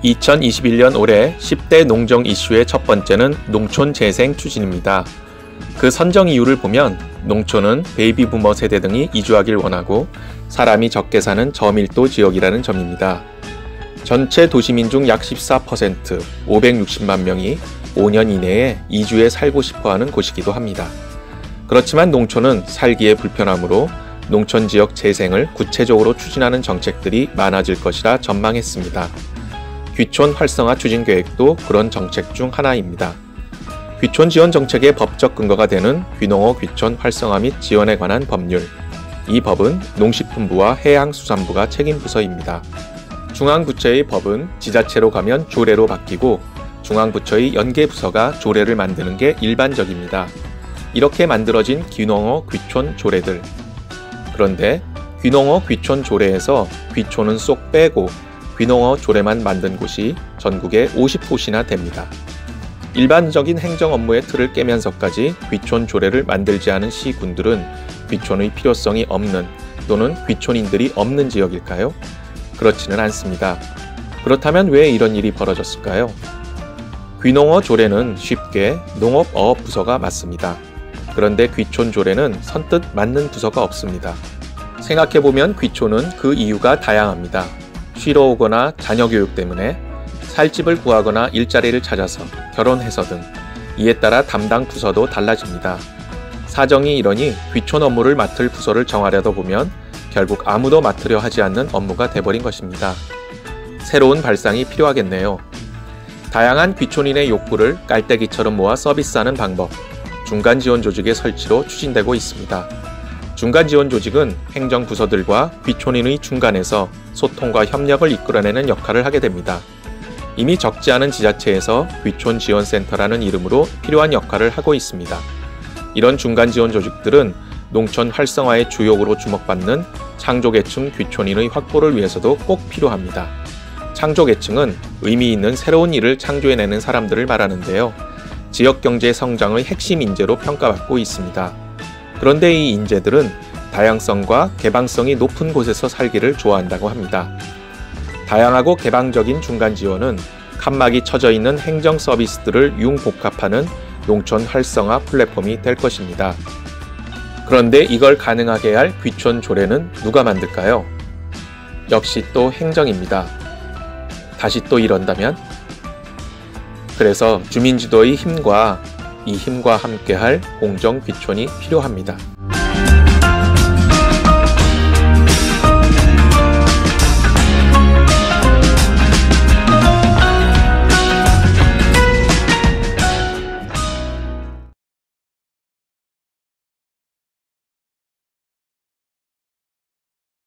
2021년 올해 10대 농정 이슈의 첫 번째는 농촌 재생 추진입니다. 그 선정 이유를 보면 농촌은 베이비 부머 세대 등이 이주하길 원하고 사람이 적게 사는 저밀도 지역이라는 점입니다. 전체 도시민 중 약 14%, 560만 명이 5년 이내에 이주해 살고 싶어하는 곳이기도 합니다. 그렇지만 농촌은 살기에 불편하므로 농촌 지역 재생을 구체적으로 추진하는 정책들이 많아질 것이라 전망했습니다. 귀촌 활성화 추진 계획도 그런 정책 중 하나입니다. 귀촌 지원 정책의 법적 근거가 되는 귀농어 귀촌 활성화 및 지원에 관한 법률. 이 법은 농식품부와 해양수산부가 책임 부서입니다. 중앙부처의 법은 지자체로 가면 조례로 바뀌고 중앙부처의 연계부서가 조례를 만드는 게 일반적입니다. 이렇게 만들어진 귀농어 귀촌 조례들. 그런데 귀농어 귀촌 조례에서 귀촌은 쏙 빼고 귀농어 조례만 만든 곳이 전국에 50곳이나 됩니다. 일반적인 행정 업무의 틀을 깨면서까지 귀촌 조례를 만들지 않은 시군들은 귀촌의 필요성이 없는 또는 귀촌인들이 없는 지역일까요? 그렇지는 않습니다. 그렇다면 왜 이런 일이 벌어졌을까요? 귀농어 조례는 쉽게 농업어업 부서가 맡습니다. 그런데 귀촌 조례는 선뜻 맡는 부서가 없습니다. 생각해보면 귀촌은 그 이유가 다양합니다. 쉬러 오거나 자녀 교육 때문에, 살 집을 구하거나 일자리를 찾아서, 결혼해서 등 이에 따라 담당 부서도 달라집니다. 사정이 이러니 귀촌 업무를 맡을 부서를 정하려다 보면 결국 아무도 맡으려 하지 않는 업무가 돼버린 것입니다. 새로운 발상이 필요하겠네요. 다양한 귀촌인의 욕구를 깔때기처럼 모아 서비스하는 방법, 중간지원조직의 설치로 추진되고 있습니다. 중간지원조직은 행정부서들과 귀촌인의 중간에서 소통과 협력을 이끌어내는 역할을 하게 됩니다. 이미 적지 않은 지자체에서 귀촌지원센터라는 이름으로 필요한 역할을 하고 있습니다. 이런 중간지원조직들은 농촌 활성화의 주역으로 주목받는 창조계층 귀촌인의 확보를 위해서도 꼭 필요합니다. 창조계층은 의미 있는 새로운 일을 창조해내는 사람들을 말하는데요. 지역경제 성장의 핵심 인재로 평가받고 있습니다. 그런데 이 인재들은 다양성과 개방성이 높은 곳에서 살기를 좋아한다고 합니다. 다양하고 개방적인 중간 지원은 칸막이 쳐져 있는 행정 서비스들을 융복합하는 농촌 활성화 플랫폼이 될 것입니다. 그런데 이걸 가능하게 할 귀촌 조례는 누가 만들까요? 역시 또 행정입니다. 다시 또 이런다면? 그래서 주민주도의 힘과 이 힘과 함께할 공정 귀촌이 필요합니다.